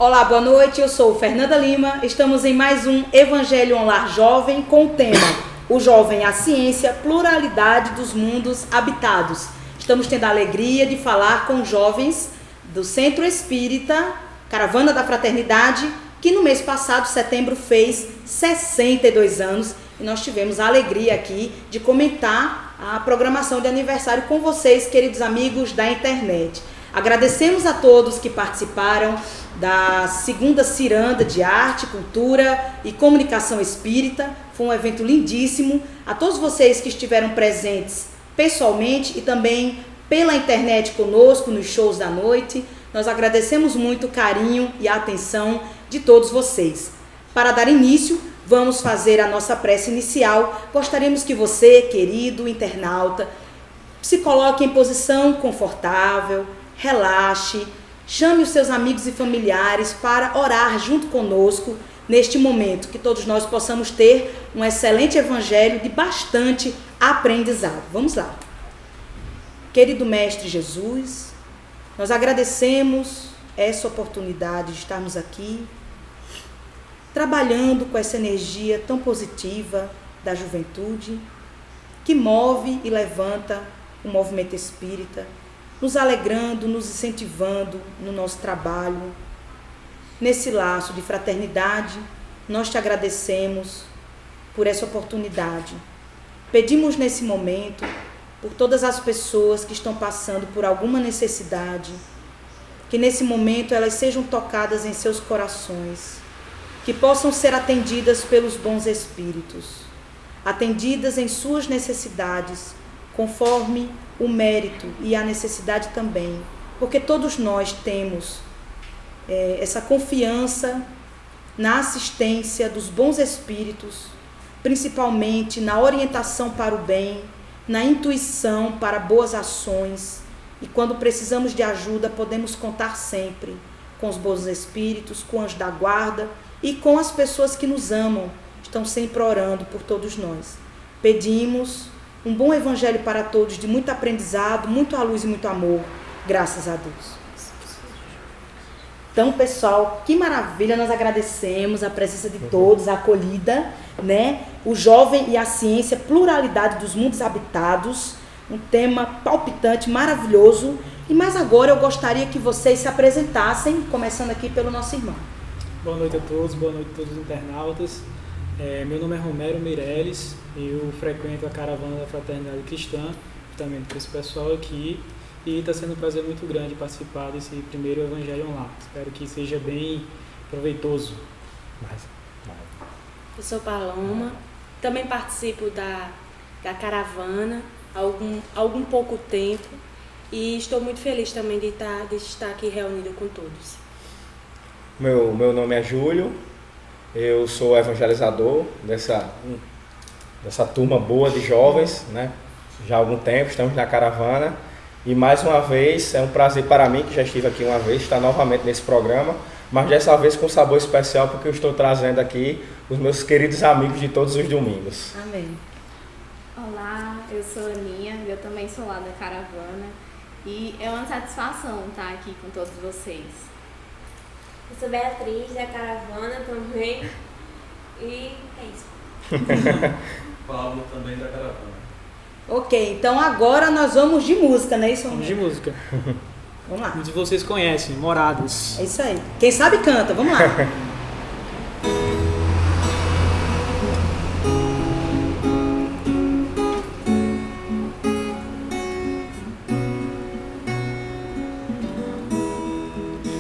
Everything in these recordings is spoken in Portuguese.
Olá, boa noite, eu sou Fernanda Lima, estamos em mais um Evangelho Online Jovem com o tema O Jovem, a Ciência, Pluralidade dos Mundos Habitados. Estamos tendo a alegria de falar com jovens do Centro Espírita Caravana da Fraternidade, que no mês passado, setembro, fez 62 anos e nós tivemos a alegria aqui de comentar a programação de aniversário com vocês, queridos amigos da internet. Agradecemos a todos que participaram da segunda ciranda de arte, cultura e comunicação espírita. Foi um evento lindíssimo. A todos vocês que estiveram presentes pessoalmente e também pela internet conosco nos shows da noite, nós agradecemos muito o carinho e a atenção de todos vocês. Para dar início, vamos fazer a nossa prece inicial. Gostaríamos que você, querido internauta, se coloque em posição confortável, relaxe, chame os seus amigos e familiares para orar junto conosco neste momento, que todos nós possamos ter um excelente evangelho de bastante aprendizado. Vamos lá. Querido Mestre Jesus, nós agradecemos essa oportunidade de estarmos aqui, trabalhando com essa energia tão positiva da juventude, que move e levanta o movimento espírita, nos alegrando, nos incentivando no nosso trabalho. Nesse laço de fraternidade, nós te agradecemos por essa oportunidade. Pedimos nesse momento por todas as pessoas que estão passando por alguma necessidade, que nesse momento elas sejam tocadas em seus corações, que possam ser atendidas pelos bons espíritos, atendidas em suas necessidades, conforme o mérito e a necessidade também, porque todos nós temos essa confiança na assistência dos bons espíritos, principalmente na orientação para o bem, na intuição para boas ações, e quando precisamos de ajuda podemos contar sempre com os bons espíritos, com o anjo da guarda e com as pessoas que nos amam, estão sempre orando por todos nós. Pedimos um bom evangelho para todos, de muito aprendizado, muita luz e muito amor. Graças a Deus. Então, pessoal, que maravilha, nós agradecemos a presença de todos, a acolhida, né? O jovem e a ciência, pluralidade dos mundos habitados, um tema palpitante, maravilhoso. E mais agora eu gostaria que vocês se apresentassem, começando aqui pelo nosso irmão. Boa noite a todos, boa noite a todos os internautas. Meu nome é Romero Meirelles, eu frequento a Caravana da Fraternidade Cristã, justamente por esse pessoal aqui, e está sendo um prazer muito grande participar desse primeiro Evangelho Online. Espero que seja bem proveitoso. Eu sou Paloma, também participo da Caravana há algum pouco tempo e estou muito feliz também de estar aqui reunido com todos. Meu nome é Júlio. Eu sou evangelizador dessa turma boa de jovens, né? Já há algum tempo, estamos na caravana. E mais uma vez, é um prazer para mim, que já estive aqui uma vez, estar novamente nesse programa, mas dessa vez com um sabor especial, porque eu estou trazendo aqui os meus queridos amigos de todos os domingos. Amém. Olá, eu sou a Aninha, eu também sou lá da caravana. E é uma satisfação estar aqui com todos vocês. Eu sou Beatriz, da Caravana também, e é isso. Paulo, também da Caravana. Ok, então agora nós vamos de música, não é isso? Vamos de música. Vamos lá. Muitos de vocês conhecem, Morados. É isso aí. Quem sabe canta, vamos lá.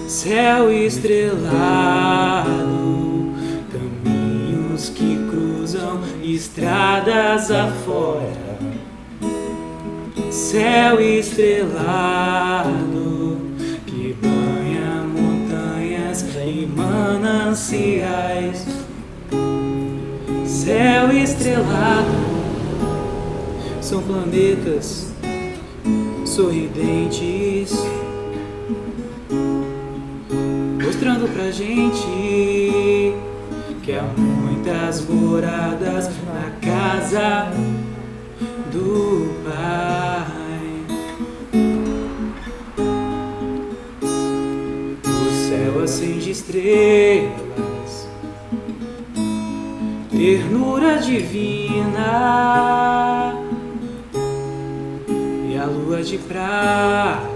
Céu estrelado, caminhos que cruzam estradas afora. Céu estrelado, que banha montanhas e mananciais. Céu estrelado, são planetas sorridentes, mostrando pra gente que há muitas moradas na casa do Pai. O céu acende estrelas estrelas, ternura divina e a lua de prata,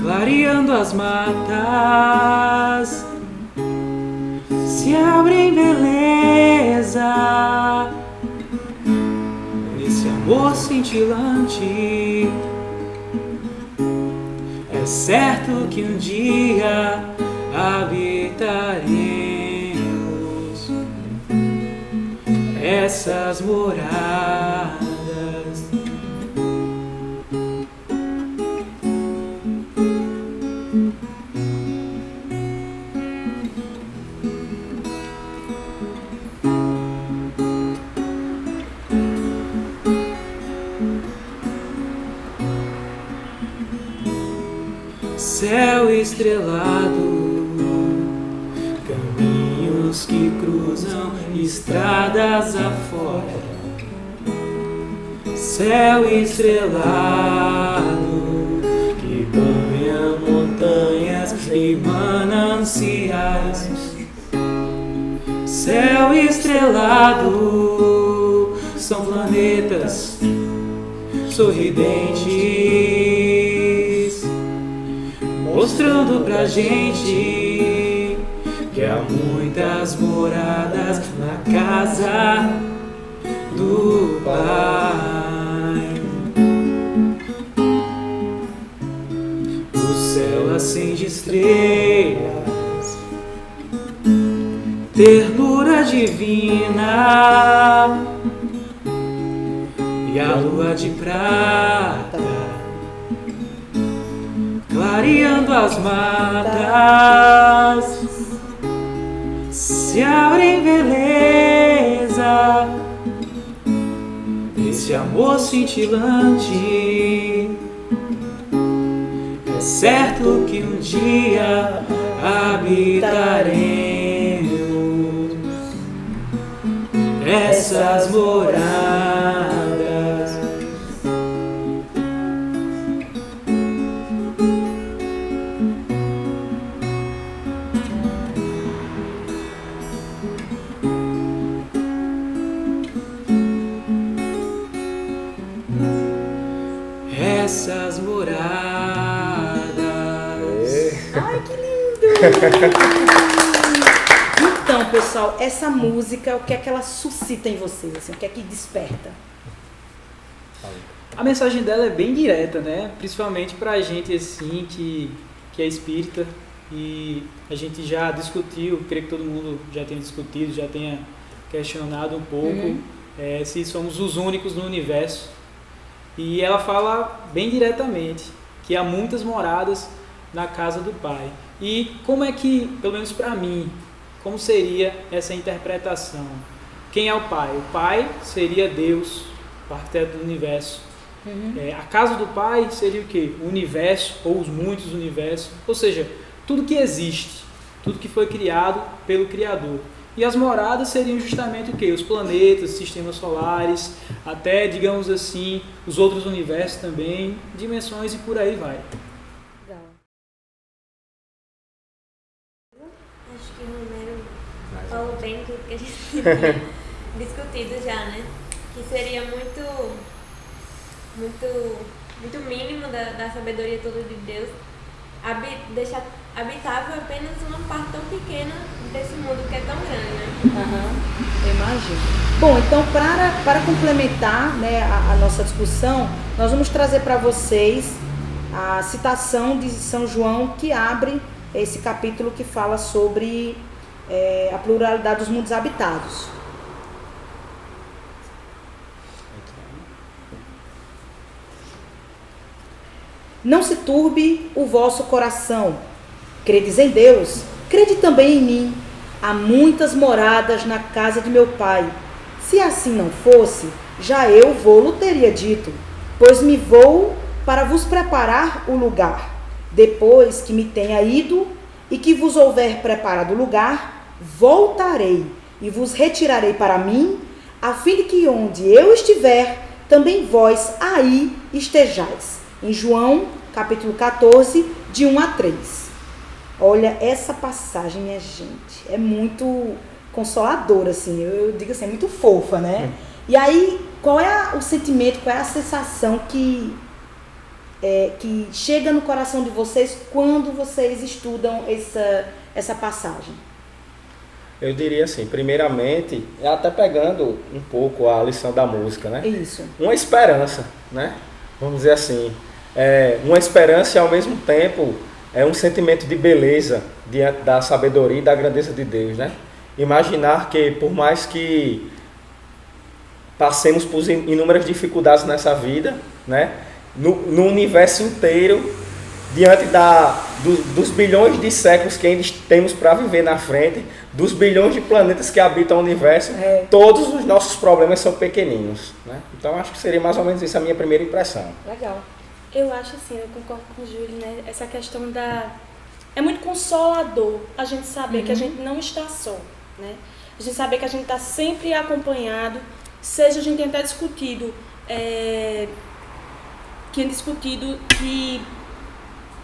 clareando as matas, se abre em beleza, nesse amor cintilante. É certo que um dia habitaremos essas moradas. Céu estrelado, caminhos que cruzam estradas afora. Céu estrelado, que banha montanhas e mananciais. Céu estrelado, são planetas sorridentes, mostrando pra gente que há muitas moradas na casa do Pai. O céu acende estrelas, ternura divina e a lua de prata, clareando as matas, se abre em beleza, esse amor cintilante. É certo que um dia habitaremos essas moradas. Essas moradas. Ai, que lindo! Então, pessoal, essa música, o que é que ela suscita em vocês? Assim, o que é que desperta? A mensagem dela é bem direta, né? Principalmente pra gente assim que é espírita, e a gente já discutiu, creio que todo mundo já tenha discutido, já tenha questionado um pouco se somos os únicos no universo. E ela fala bem diretamente que há muitas moradas na casa do Pai. E como é que, pelo menos para mim, como seria essa interpretação? Quem é o Pai? O Pai seria Deus, o arquiteto do universo. A casa do Pai seria o quê? O universo, ou os muitos universos. Ou seja, tudo que existe, tudo que foi criado pelo Criador. E as moradas seriam justamente o quê? Os planetas, sistemas solares, até, digamos assim, os outros universos também, dimensões e por aí vai. Legal. Acho que o Romero falou bem tudo que a gente tinha discutido já, né? Que seria muito mínimo da sabedoria toda de Deus deixar habitável apenas uma parte tão pequena desse mundo que é tão grande, né? Imagino. Bom, então para complementar, né, a nossa discussão, nós vamos trazer para vocês a citação de São João que abre esse capítulo que fala sobre a pluralidade dos mundos habitados. Não se turbe o vosso coração. Credes em Deus, crede também em mim. Há muitas moradas na casa de meu Pai. Se assim não fosse, já eu vou-lo teria dito, pois me vou para vos preparar o lugar. Depois que me tenha ido e que vos houver preparado o lugar, voltarei e vos retirarei para mim, a fim de que onde eu estiver, também vós aí estejais. Em João, capítulo 14, de 1 a 3. Olha, essa passagem, minha gente, é muito consoladora, assim, eu digo assim, é muito fofa, né? E aí, qual é o sentimento, qual é a sensação que chega no coração de vocês quando vocês estudam essa passagem? Eu diria assim, primeiramente, até pegando um pouco a lição da música, né? Isso. Uma esperança, né? Vamos dizer assim, uma esperança e ao mesmo tempo é um sentimento de beleza diante da sabedoria e da grandeza de Deus, né? Imaginar que por mais que passemos por inúmeras dificuldades nessa vida, né? No universo inteiro, diante dos bilhões de séculos que ainda temos para viver na frente, dos bilhões de planetas que habitam o universo, todos os nossos problemas são pequeninos, né? Então acho que seria mais ou menos isso a minha primeira impressão. Legal. Eu acho assim, eu concordo com o Júlio, né? Essa questão é muito consolador a gente saber que a gente não está só, né? A gente saber que a gente está sempre acompanhado, seja a gente tenha até discutido que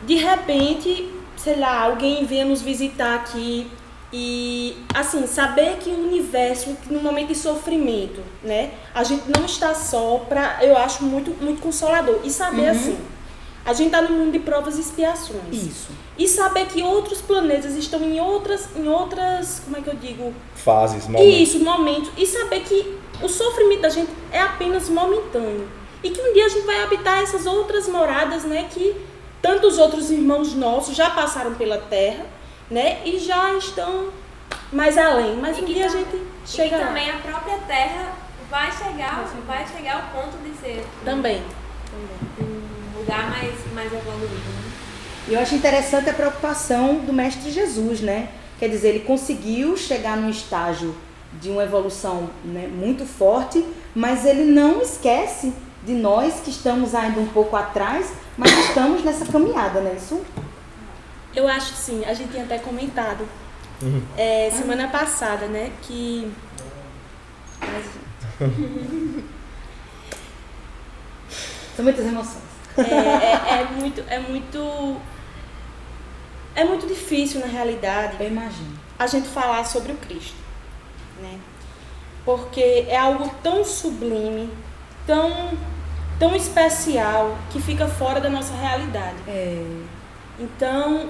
de repente, sei lá, alguém venha nos visitar aqui e, assim, saber que o universo, no momento de sofrimento, né, a gente não está só, eu acho muito, muito consolador. E saber, assim, a gente está no mundo de provas e expiações. Isso. E saber que outros planetas estão em outras, como é que eu digo? Fases, momentos. Isso, momentos. E saber que o sofrimento da gente é apenas momentâneo. E que um dia a gente vai habitar essas outras moradas, né, que tantos outros irmãos nossos já passaram pela Terra, né, e já estão mais além. Mas um dia a gente chega lá. E também a própria Terra vai chegar ao ponto de ser Também. um lugar mais evoluído, né? E eu acho interessante a preocupação do Mestre Jesus, né? Quer dizer, ele conseguiu chegar num estágio de uma evolução, né, muito forte, mas ele não esquece de nós que estamos ainda um pouco atrás, mas estamos nessa caminhada, né? Isso? Eu acho sim, a gente tinha até comentado semana passada, né, que... São muitas emoções. É muito difícil, na realidade, Eu imagino. a gente falar sobre o Cristo, né? Porque é algo tão sublime, tão especial, que fica fora da nossa realidade. Então,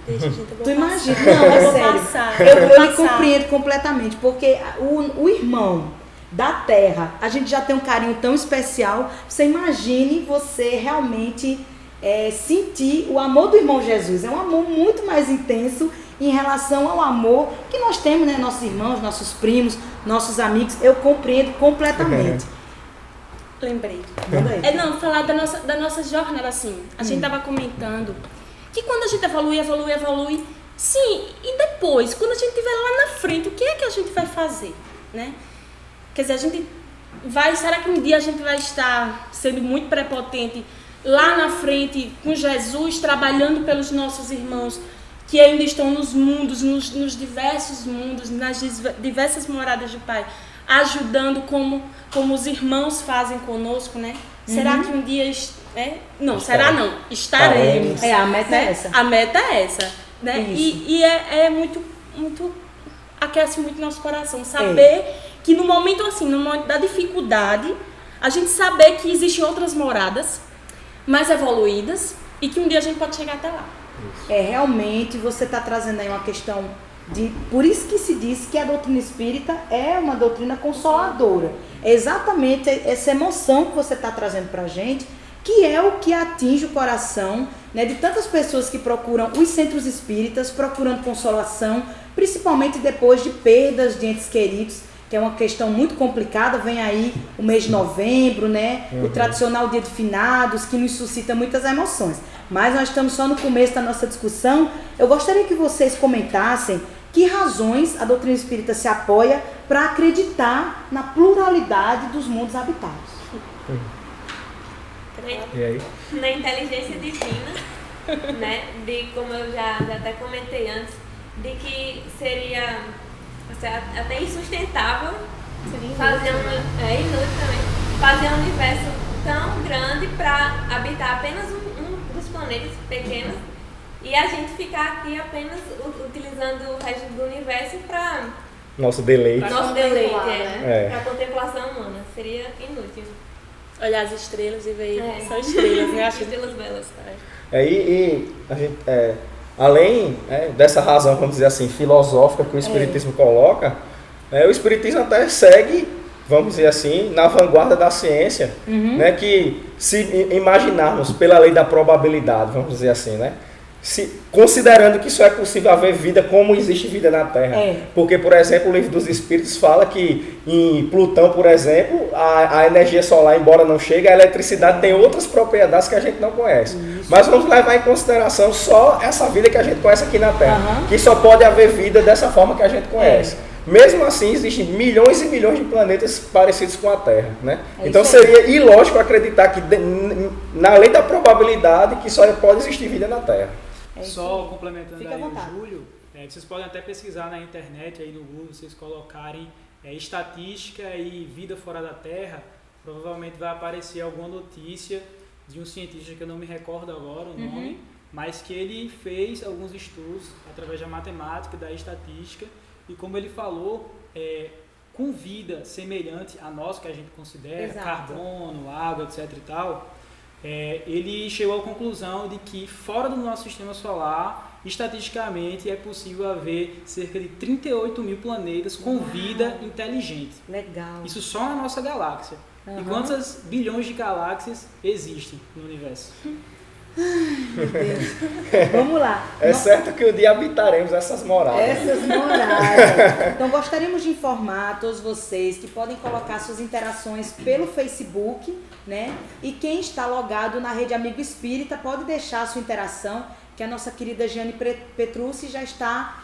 deixa, gente, eu vou Tu imagina? passar. Não, é Eu vou sério. passar. Eu lhe compreendo completamente, porque o irmão da Terra, a gente já tem um carinho tão especial. Você imagine você realmente sentir o amor do irmão Jesus. É um amor muito mais intenso em relação ao amor que nós temos, né? Nossos irmãos, nossos primos, nossos amigos. Eu compreendo completamente. Lembrei. Manda aí. Não, falar da nossa jornada, assim. A gente tava comentando que quando a gente evolui, sim, e depois, quando a gente estiver lá na frente, o que é que a gente vai fazer, né? Quer dizer, a gente será que um dia a gente vai estar sendo muito prepotente lá na frente com Jesus, trabalhando pelos nossos irmãos que ainda estão nos mundos, nos diversos mundos, nas diversas moradas do Pai, ajudando como os irmãos fazem conosco, né? Será que um dia... Não, será não. Estaremos. A meta é essa. A meta é essa, né? Isso. E é muito, muito... Aquece muito nosso coração. Saber que no momento assim, no momento da dificuldade, a gente saber que existem outras moradas mais evoluídas e que um dia a gente pode chegar até lá. Realmente você está trazendo aí uma questão por isso que se diz que a doutrina espírita é uma doutrina consoladora. É exatamente essa emoção que você está trazendo para a gente, que é o que atinge o coração, né, de tantas pessoas que procuram os centros espíritas, procurando consolação, principalmente depois de perdas de entes queridos, que é uma questão muito complicada. Vem aí o mês de novembro, né, o tradicional dia de finados, que nos suscita muitas emoções. Mas nós estamos só no começo da nossa discussão. Eu gostaria que vocês comentassem que razões a doutrina espírita se apoia para acreditar na pluralidade dos mundos habitados. E aí? Na inteligência divina, né? De como eu já até comentei antes, de que seria até insustentável fazer um universo tão grande para habitar apenas um dos planetas pequenos E a gente ficar aqui apenas utilizando o resto do universo para Nosso deleite. nosso deleite, né? para contemplação humana. Seria inútil. Olhar as estrelas e ver só As estrelas, né? Acho que estrelas belas. E a gente, além dessa razão, vamos dizer assim, filosófica que o Espiritismo coloca, o Espiritismo até segue, vamos dizer assim, na vanguarda da ciência, né, que se imaginarmos pela lei da probabilidade, vamos dizer assim, né, considerando que só é possível haver vida como existe vida na Terra. Porque, por exemplo, o Livro dos Espíritos fala que em Plutão, por exemplo, a energia solar, embora não chegue, a eletricidade tem outras propriedades que a gente não conhece. Mas vamos levar em consideração só essa vida que a gente conhece aqui na Terra, que só pode haver vida dessa forma que a gente conhece. Mesmo assim, existem milhões e milhões de planetas parecidos com a Terra, né? Então seria ilógico acreditar que na lei da probabilidade que só pode existir vida na Terra. Só complementando Fica à aí o vontade. Júlio, vocês podem até pesquisar na internet, aí no Google, vocês colocarem estatística e vida fora da Terra, provavelmente vai aparecer alguma notícia de um cientista que eu não me recordo agora o nome, mas que ele fez alguns estudos através da matemática, da estatística, e como ele falou, com vida semelhante a nós, que a gente considera, carbono, água, etc e tal, ele chegou à conclusão de que fora do nosso sistema solar, estatisticamente, é possível haver cerca de 38 mil planetas com vida inteligente. Legal. Isso só na nossa galáxia. E quantas bilhões de galáxias existem no universo? Meu Deus. Vamos lá. Certo que um dia habitaremos essas moradas. Essas moradas. Então, gostaríamos de informar a todos vocês que podem colocar suas interações pelo Facebook, né? E quem está logado na Rede Amigo Espírita pode deixar a sua interação, que a nossa querida Jane Petrucci já está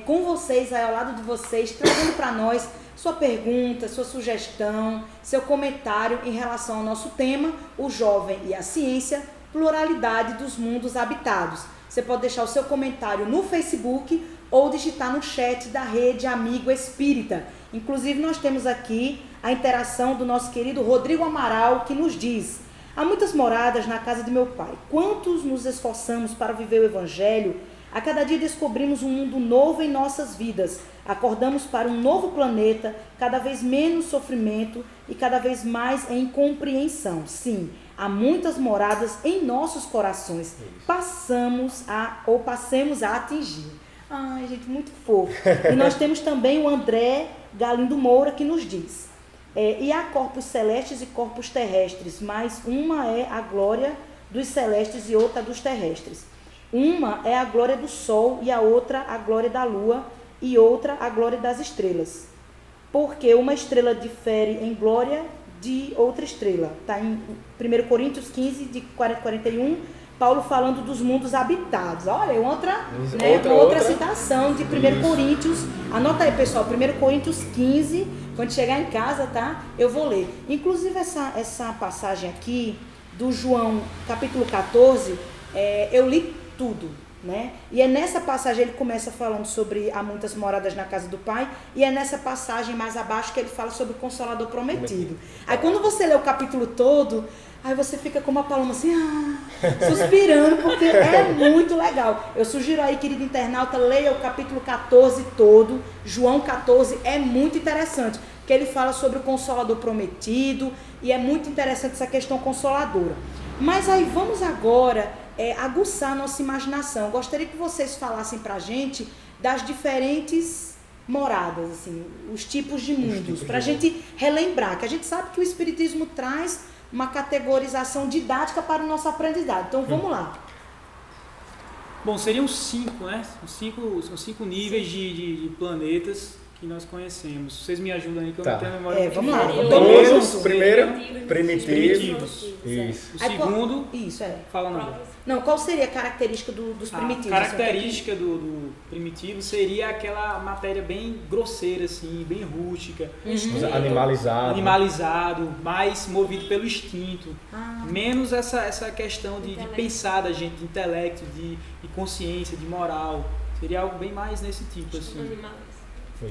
com vocês, aí ao lado de vocês, trazendo para nós sua pergunta, sua sugestão, seu comentário em relação ao nosso tema, o jovem e a ciência, pluralidade dos mundos habitados. Você pode deixar o seu comentário no Facebook ou digitar no chat da Rede Amigo Espírita. Inclusive, nós temos aqui a interação do nosso querido Rodrigo Amaral, que nos diz: há muitas moradas na casa de meu pai. Quantos nos esforçamos para viver o Evangelho, a cada dia descobrimos um mundo novo em nossas vidas. Acordamos para um novo planeta, cada vez menos sofrimento e cada vez mais em compreensão. Sim, há muitas moradas em nossos corações. Passemos a atingir. Ai, gente, muito fofo. E nós temos também o André Galindo Moura, que nos diz: e há corpos celestes e corpos terrestres, mas uma é a glória dos celestes e outra dos terrestres. Uma é a glória do sol e a outra a glória da lua e outra a glória das estrelas. Porque uma estrela difere em glória de outra estrela. Está em 1 Coríntios 15, de 40 a 41, Paulo falando dos mundos habitados. Olha, outra citação de 1 Coríntios. Anota aí, pessoal, 1 Coríntios 15, quando chegar em casa, tá? Eu vou ler. Inclusive, essa passagem aqui, do João, capítulo 14, eu li tudo, né? E é nessa passagem ele começa falando sobre há muitas moradas na casa do Pai, e é nessa passagem mais abaixo que ele fala sobre o Consolador prometido. Aí quando você lê o capítulo todo, aí você fica como uma paloma assim, suspirando, porque é muito legal. Eu sugiro aí, querido internauta, leia o capítulo 14 todo, João 14, é muito interessante, porque ele fala sobre o Consolador prometido, e é muito interessante essa questão consoladora. Mas aí vamos agora aguçar a nossa imaginação. Eu gostaria que vocês falassem pra gente das diferentes moradas, assim, os tipos de mundos, pra gente relembrar, que a gente sabe que o Espiritismo traz uma categorização didática para o nosso aprendizado. Então vamos lá. Bom, seriam 5, né? São 5 níveis de planetas que nós conhecemos. Vocês me ajudam aí que eu não tenho memória. Vamos lá. Primeiro, primitivos. Isso. O segundo, fala não. Não, qual seria a característica dos primitivos? A característica do primitivo seria aquela matéria bem grosseira, assim, bem rústica. Animalizado, mais movido pelo instinto. Menos essa questão de pensar da gente, de intelecto, de consciência, de moral. Seria algo bem mais nesse tipo, assim.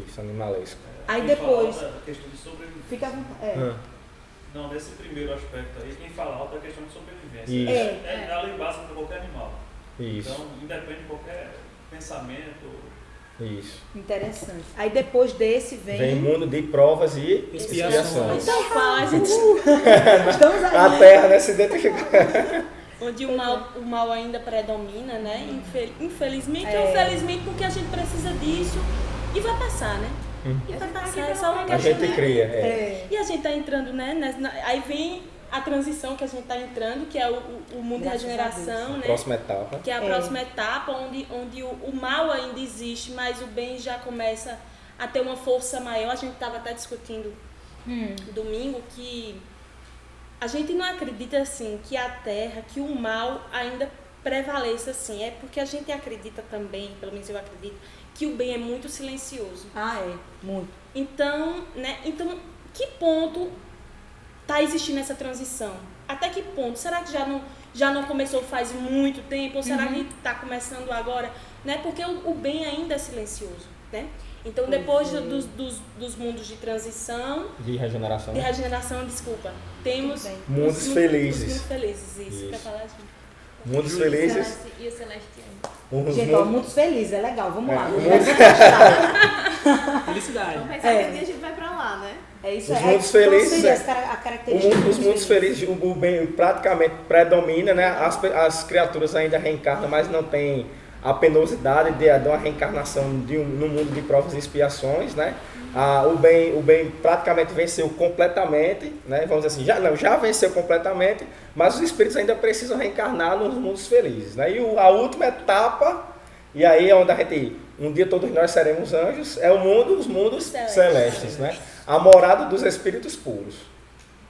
Isso, animalesco. Aí depois. A questão de sobrevivência. Fica à vontade. Não, nesse primeiro aspecto aí, quem fala alto é a questão de sobrevivência. Isso. É a lei básica para qualquer animal. Isso. Então, independe de qualquer pensamento. Isso. Interessante. Aí depois desse Vem mundo de provas e expiações. Então faz, gente. Estamos aí. A terra, né, se identifica. Onde o mal ainda predomina, né? Infelizmente É. ou felizmente, porque a gente precisa disso e vai passar, né? E vai passar, é só uma A questão, gente né? cria. É. E a gente tá entrando, né? Aí vem a transição que a gente tá entrando, que é o mundo de Graças a regeneração, né? Próxima etapa. Que é a próxima etapa, onde o mal ainda existe, mas o bem já começa a ter uma força maior. A gente estava até discutindo domingo que a gente não acredita assim que a Terra, que o mal ainda prevaleça assim. É porque a gente acredita também, pelo menos eu acredito, que o bem é muito silencioso. Ah, é. Muito. Então, né? Então, que ponto está existindo essa transição? Até que ponto? Será que já não começou faz muito tempo? Ou será que está começando agora? Né? Porque o bem ainda é silencioso, né? Então, depois dos mundos de transição... De regeneração. De regeneração, desculpa. Temos... Mundos os felizes. Mundos felizes, isso. Isso. Quer falar, gente? Mundos felizes. E o Celestiano. Gente, ó, muitos felizes, é legal. Vamos lá. Felicidade. Vamos pensar que um dia a gente vai pra lá, né? É isso Os aí. mundos Qual felizes, seria é. a característica Os mundos felizes, o bem praticamente predomina, né? As criaturas ainda reencarnam, mas não tem a penosidade de uma reencarnação no mundo de provas e expiações, né? O bem praticamente venceu completamente, né? Vamos dizer assim, já venceu completamente, mas os espíritos ainda precisam reencarnar nos mundos felizes, né? E a última etapa, e aí é onde a gente, um dia todos nós seremos anjos, é os mundos celestes, né? A morada dos espíritos puros.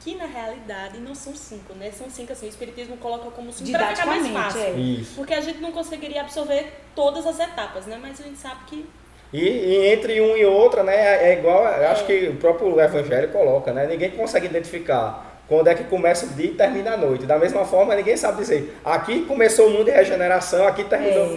Que na realidade não são 5, né? São 5 assim, o Espiritismo coloca como 5 para ficar mais Didaticamente, fácil. Isso. Porque a gente não conseguiria absorver todas as etapas, né? Mas a gente sabe que... E entre um e outra, né, é igual, eu acho que o próprio Evangelho coloca, né? Ninguém consegue identificar quando é que começa o dia e termina a noite. Da mesma forma, ninguém sabe dizer, aqui começou o mundo de regeneração, aqui terminou.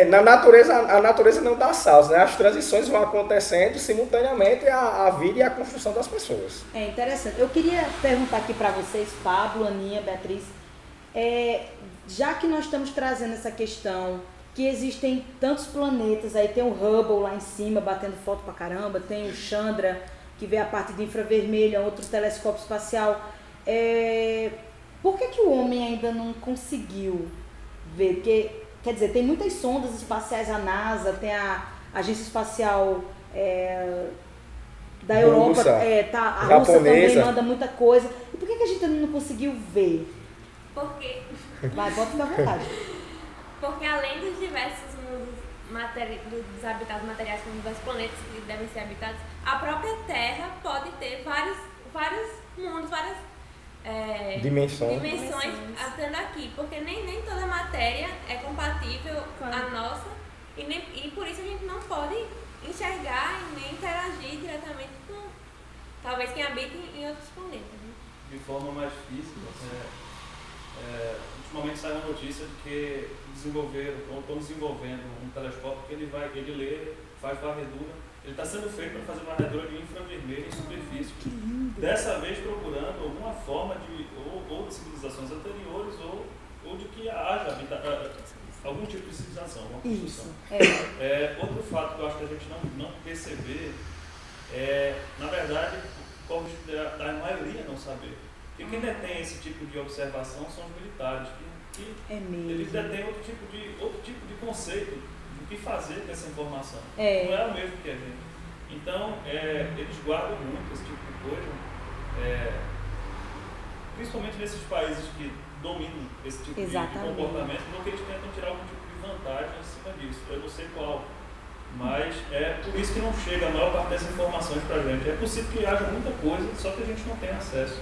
Na natureza, a natureza não dá saltos, né? As transições vão acontecendo simultaneamente a vida e a construção das pessoas. É interessante. Eu queria perguntar aqui para vocês, Pablo, Aninha, Beatriz, já que nós estamos trazendo essa questão que existem tantos planetas, aí tem o Hubble lá em cima batendo foto pra caramba, tem o Chandra que vê a parte de infravermelho, outro telescópio espacial. Por que o homem ainda não conseguiu ver? Porque, quer dizer, tem muitas sondas espaciais, a NASA, tem a Agência Espacial da Europa, a Rússia também manda muita coisa. E por que a gente ainda não conseguiu ver? Porque Vai, bota na vontade. Porque além dos diversos mundos dos habitados materiais, como dos planetas que devem ser habitados, a própria Terra pode ter vários mundos, várias Dimensões estando aqui, porque nem toda matéria é compatível à nossa e por isso a gente não pode enxergar e nem interagir diretamente com talvez quem habita em outros planetas. Né? De forma mais física, ultimamente saiu a notícia de que estão desenvolvendo um telescópio que ele lê, faz varredura. Ele está sendo feito para fazer varredura de infravermelho em superfície. Dessa vez procurando alguma forma ou de civilizações anteriores ou de que haja algum tipo de civilização, alguma construção. Outro fato que eu acho que a gente não perceber na verdade, da maioria não saber. E quem detém esse tipo de observação são os militares, que eles detêm outro tipo de conceito do que fazer com essa informação. Não é o mesmo que a gente. Então, eles guardam muito esse tipo de coisa, principalmente nesses países que dominam esse tipo de comportamento, porque eles tentam tirar algum tipo de vantagem em cima disso. Eu não sei qual, mas é por isso que não chega a maior parte dessas informações para a gente. É possível que haja muita coisa, só que a gente não tem acesso.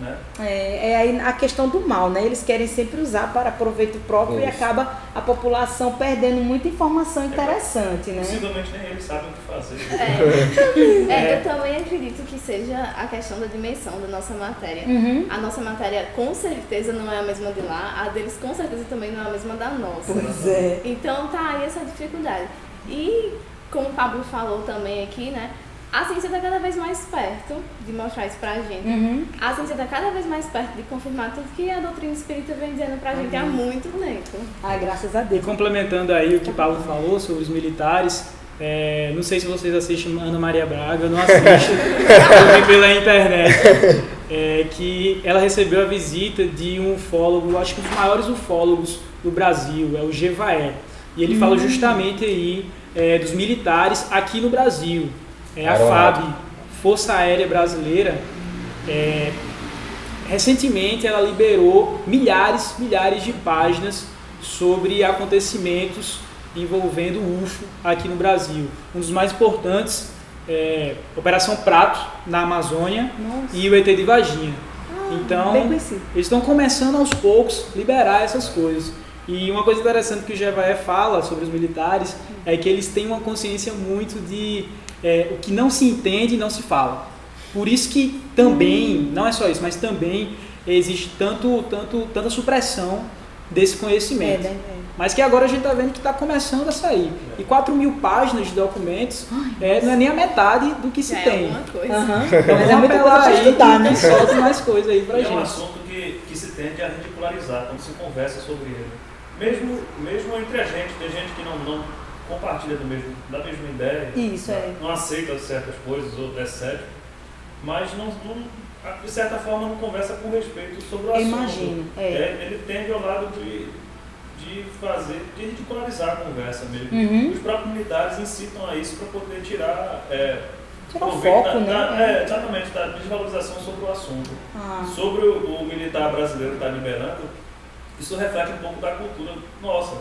Né? Aí a questão do mal, né? Eles querem sempre usar para proveito próprio e acaba a população perdendo muita informação interessante, né? Possivelmente nem eles sabem o que fazer. Eu também acredito que seja a questão da dimensão da nossa matéria. A nossa matéria com certeza não é a mesma de lá, a deles com certeza também não é a mesma da nossa. Pois é. Então tá aí essa dificuldade. E como o Pablo falou também aqui, né? A ciência está cada vez mais perto de mostrar isso pra gente. A ciência está cada vez mais perto de confirmar tudo que a doutrina espírita vem dizendo pra gente há muito tempo. Ai, graças a E Deus. complementando aí o que Paulo falou sobre os militares, não sei se vocês assistem Ana Maria Braga, eu não assisto, eu vi pela internet, que ela recebeu a visita de um ufólogo, acho que um dos maiores ufólogos do Brasil, é o Jevaé. E ele fala justamente aí dos militares aqui no Brasil. A FAB, Força Aérea Brasileira, recentemente ela liberou milhares de páginas sobre acontecimentos envolvendo o UFO aqui no Brasil. Um dos mais importantes Operação Prato, na Amazônia. Nossa. E o ET de Varginha. Então, eles estão começando aos poucos a liberar essas coisas. E uma coisa interessante que o Jevaé fala sobre os militares é que eles têm uma consciência muito de o que não se entende não se fala. Por isso que também, não é só isso, mas também existe tanta supressão desse conhecimento. Mas que agora a gente está vendo que está começando a sair. E 4.000 páginas de documentos não é nem a metade do que se tem. É uma coisa. Então vamos apelar aí estudar, né? Solta mais coisa aí pra gente. É um assunto que se tende a ridicularizar quando se conversa sobre ele. Mesmo entre a gente, tem gente que não compartilha da mesma ideia, não aceita certas coisas ou é cético, mas de certa forma não conversa com respeito sobre o assunto. Imagino. Ele tende ao lado de ridicularizar a conversa mesmo. Os próprios militares incitam a isso para poder tirar o foco, né? Exatamente, da desvalorização sobre o assunto. Sobre o militar brasileiro que está liberando, isso reflete um pouco da cultura nossa.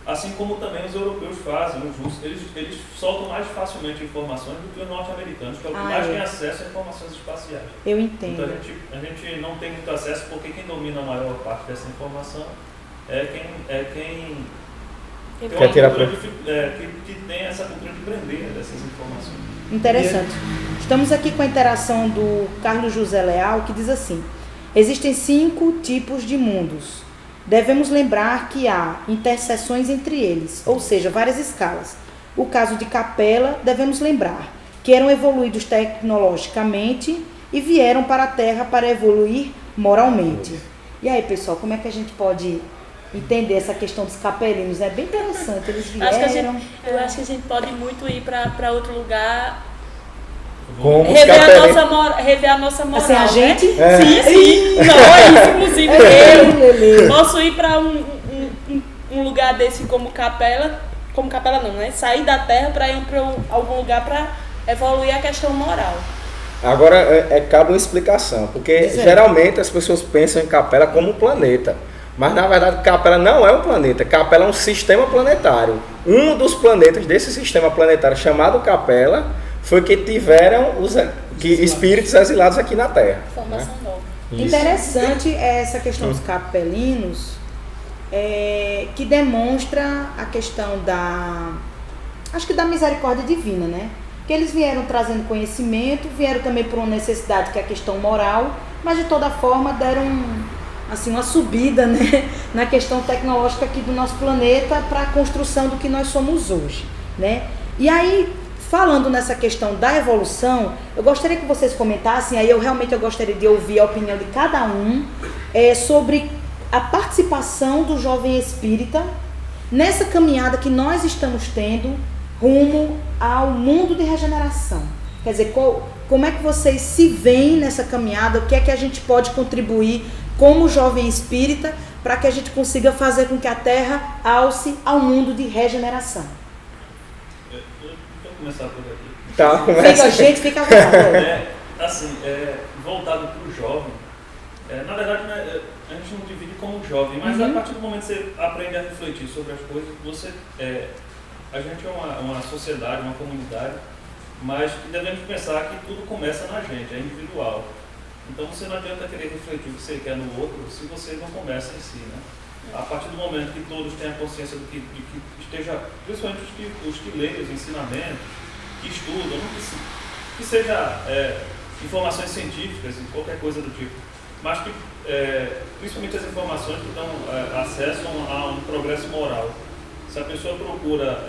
Assim como também os europeus fazem, os russos, eles soltam mais facilmente informações do que os norte-americanos, que é o que mais tem acesso a informações espaciais. Eu entendo. Então a gente não tem muito acesso porque quem domina a maior parte dessa informação é quem que tem essa cultura de prender dessas informações. Interessante. Estamos aqui com a interação do Carlos José Leal, que diz assim: existem 5 tipos de mundos. Devemos lembrar que há interseções entre eles, ou seja, várias escalas. O caso de Capela, devemos lembrar que eram evoluídos tecnologicamente e vieram para a Terra para evoluir moralmente. E aí, pessoal, como é que a gente pode entender essa questão dos capelinos? É bem interessante, eles vieram... Eu acho que a gente pode muito ir para outro lugar... Rever a nossa moral. Assim, a gente? Né? Sim. Nós, inclusive eu, posso ir para um lugar desse como Capela não, né? Sair da Terra para ir para algum lugar para evoluir a questão moral. Agora, cabe uma explicação, porque geralmente as pessoas pensam em Capela como um planeta. Mas, na verdade, Capela não é um planeta. Capela é um sistema planetário. Um dos planetas desse sistema planetário, chamado Capela, foi que tiveram espíritos exilados aqui na Terra. Formação nova. Interessante essa questão dos capelinos, que demonstra a questão da misericórdia divina, né? Que eles vieram trazendo conhecimento, vieram também por uma necessidade que é a questão moral, mas de toda forma deram uma subida, né, na questão tecnológica aqui do nosso planeta para a construção do que nós somos hoje, né? E aí, falando nessa questão da evolução, eu gostaria que vocês comentassem, aí eu gostaria de ouvir a opinião de cada um sobre a participação do jovem espírita nessa caminhada que nós estamos tendo rumo ao mundo de regeneração. Quer dizer, como é que vocês se veem nessa caminhada, o que é que a gente pode contribuir como jovem espírita para que a gente consiga fazer com que a Terra alce ao mundo de regeneração. Vou começar por aqui. Tá, começa. Fica à vontade. Voltado para o jovem, na verdade a gente não divide como jovem, mas a partir do momento que você aprende a refletir sobre as coisas, a gente é uma sociedade, uma comunidade, mas devemos pensar que tudo começa na gente, é individual. Então você não adianta querer refletir o que você quer no outro se você não começa em si, né? A partir do momento que todos têm a consciência de que esteja, principalmente os que leem os ensinamentos, que estudam, que seja informações científicas e qualquer coisa do tipo, mas que principalmente as informações que dão acesso a um progresso moral. Se a pessoa procura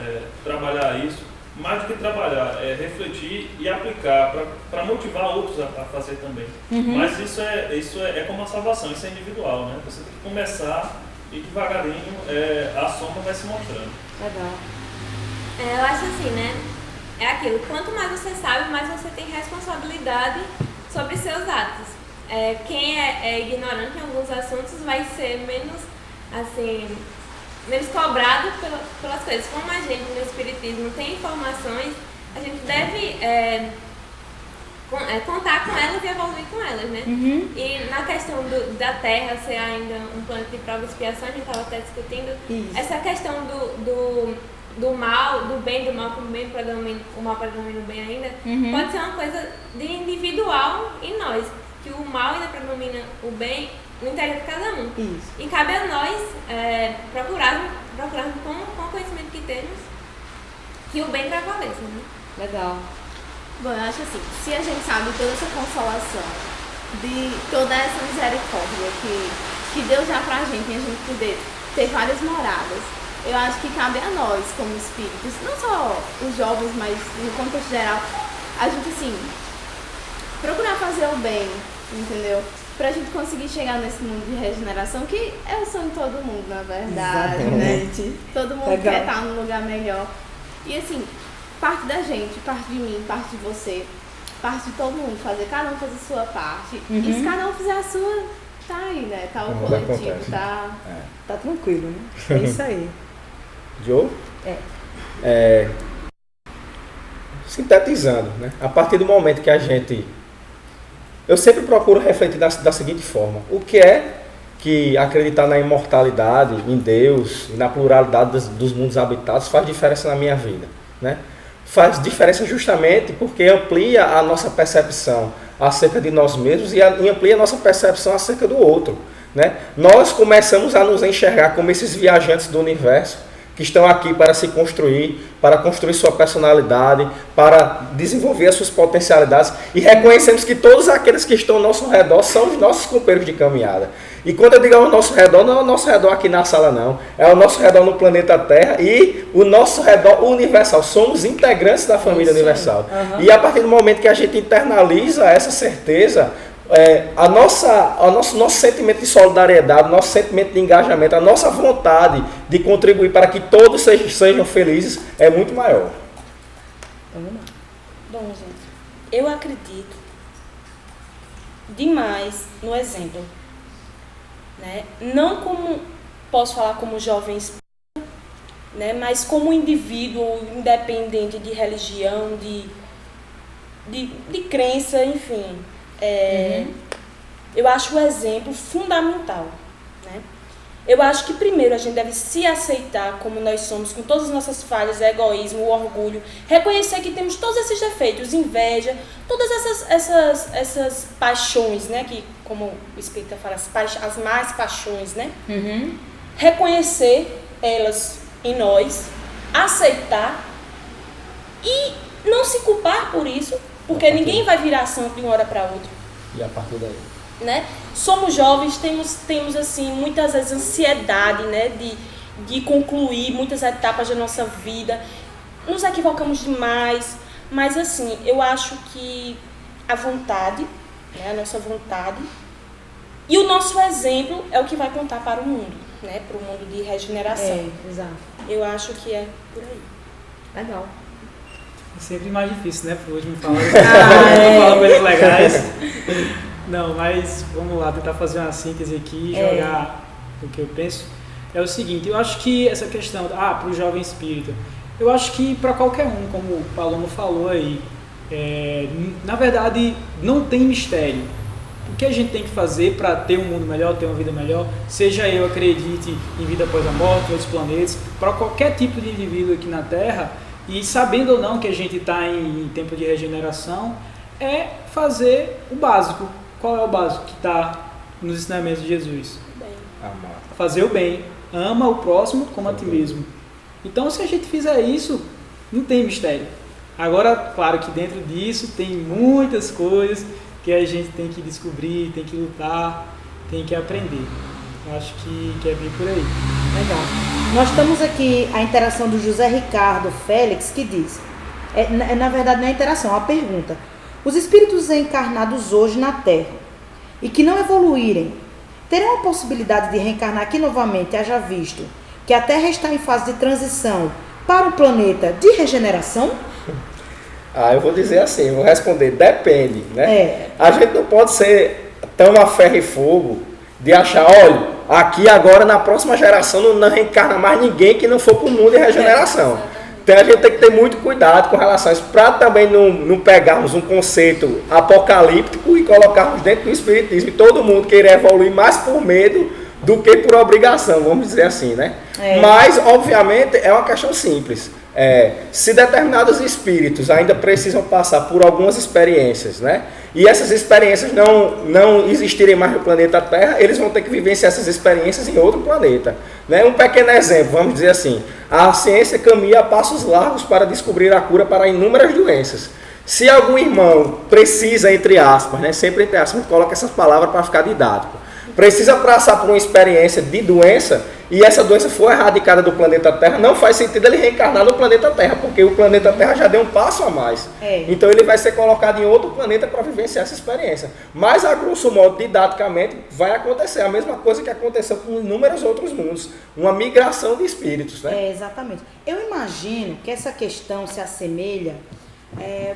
trabalhar isso, mais do que trabalhar, é refletir e aplicar para motivar outros a fazer também. Mas isso é como a salvação, isso é individual, né? Você tem que começar e devagarinho a sombra vai se mostrando. Legal. Eu acho assim, né? É aquilo, quanto mais você sabe, mais você tem responsabilidade sobre seus atos. Quem é ignorante em alguns assuntos vai ser menos, assim, menos cobrado pelas coisas. Como a gente no Espiritismo tem informações, a gente deve contar com elas e evoluir com elas, né? E na questão da Terra ser ainda um planeta de prova e expiação, a gente estava até discutindo essa questão do mal, do bem, do mal, o mal predomina o bem ainda, pode ser uma coisa de individual em nós, que o mal ainda predomina o bem no interior de cada um. Isso. E cabe a nós procurarmos com o conhecimento que temos que o bem prevaleça, né? Legal. Bom, eu acho assim, se a gente sabe toda essa consolação, de toda essa misericórdia que Deus dá pra gente, e a gente poder ter várias moradas, eu acho que cabe a nós, como espíritos, não só os jovens, mas no contexto geral, a gente, assim, procurar fazer o bem, entendeu? Pra gente conseguir chegar nesse mundo de regeneração, que é o sonho de todo mundo, na verdade, né? Todo mundo quer estar num lugar melhor. E assim, parte da gente, parte de mim, parte de você, parte de todo mundo, cada um fazer a sua parte. E se cada um fizer a sua, tá aí, né? Tá o coletivo, tá tranquilo, né? É isso aí. Joe? Sintetizando, né? A partir do momento que a gente... Eu sempre procuro refletir da seguinte forma. O que é que acreditar na imortalidade, em Deus e na pluralidade dos mundos habitados faz diferença na minha vida, né? Faz diferença justamente porque amplia a nossa percepção acerca de nós mesmos e amplia a nossa percepção acerca do outro, né? Nós começamos a nos enxergar como esses viajantes do universo que estão aqui para se construir, para construir sua personalidade, para desenvolver as suas potencialidades e reconhecemos que todos aqueles que estão ao nosso redor são os nossos companheiros de caminhada. E quando eu digo ao nosso redor, não é o nosso redor aqui na sala não, é o nosso redor no planeta Terra e o nosso redor universal. Somos integrantes da família universal. E a partir do momento que a gente internaliza essa certeza, nosso sentimento de solidariedade, nosso sentimento de engajamento, a nossa vontade de contribuir para que todos sejam felizes é muito maior. Bom, gente, eu acredito demais no exemplo, né? Não como, posso falar como jovens, né? Mas como indivíduo independente de religião, de crença, enfim. Eu acho o exemplo fundamental, né? Eu acho que primeiro a gente deve se aceitar como nós somos, com todas as nossas falhas, egoísmo, o orgulho, reconhecer que temos todos esses defeitos, inveja, todas essas paixões, né? Que, como o Espírita fala, as más paixões, né? Reconhecer elas em nós, aceitar e não se culpar por isso, porque ninguém vai virar santo de uma hora para outra. E a partir daí? Né? Somos jovens, temos assim, muitas vezes ansiedade, né? de concluir muitas etapas da nossa vida. Nos equivocamos demais, mas assim, eu acho que a vontade, né? A nossa vontade e o nosso exemplo é o que vai contar para o mundo, né? Para o mundo de regeneração. Exato. Eu acho que é por aí. Legal. É sempre mais difícil, né? Pro último falar, falar coisas legais. Não, mas vamos lá, tentar fazer uma síntese aqui e jogar o que eu penso. É o seguinte, eu acho que essa questão, para o jovem espírita, eu acho que para qualquer um, como o Palomo falou aí, na verdade não tem mistério. O que a gente tem que fazer para ter um mundo melhor, ter uma vida melhor, seja eu acredite em vida após a morte, em outros planetas, para qualquer tipo de indivíduo aqui na Terra, e sabendo ou não que a gente está em tempo de regeneração, é fazer o básico. Qual é o básico que está nos ensinamentos de Jesus? Amar. Fazer o bem. Ama o próximo como a ti mesmo. Então, se a gente fizer isso, não tem mistério. Agora, claro que dentro disso tem muitas coisas que a gente tem que descobrir, tem que lutar, tem que aprender. Eu acho que é bem por aí. Legal. Nós temos aqui a interação do José Ricardo Félix, que diz: Na verdade, não é interação, é uma pergunta. Os espíritos encarnados hoje na Terra e que não evoluírem, terão a possibilidade de reencarnar aqui novamente, haja visto que a Terra está em fase de transição para um planeta de regeneração? Eu vou dizer assim, vou responder, depende, né? É. A gente não pode ser tão a ferro e fogo de achar, olha, aqui agora na próxima geração não reencarna mais ninguém que não for para o mundo de regeneração. Então a gente tem que ter muito cuidado com relação a isso, para também não pegarmos um conceito apocalíptico e colocarmos dentro do espiritismo e todo mundo querer evoluir mais por medo do que por obrigação, vamos dizer assim, né? Mas, obviamente, é uma questão simples. Se determinados espíritos ainda precisam passar por algumas experiências, né? E essas experiências não existirem mais no planeta Terra, eles vão ter que vivenciar essas experiências em outro planeta, né? Um pequeno exemplo, vamos dizer assim, a ciência caminha a passos largos para descobrir a cura para inúmeras doenças. Se algum irmão precisa, entre aspas, né? Sempre entre aspas, a gente coloca essas palavras para ficar didático, precisa passar por uma experiência de doença e essa doença for erradicada do planeta Terra, não faz sentido ele reencarnar no planeta Terra, porque o planeta Terra já deu um passo a mais. Então ele vai ser colocado em outro planeta para vivenciar essa experiência. Mas, a grosso modo, didaticamente, vai acontecer a mesma coisa que aconteceu com inúmeros outros mundos, uma migração de espíritos, né? Exatamente. Eu imagino que essa questão se assemelha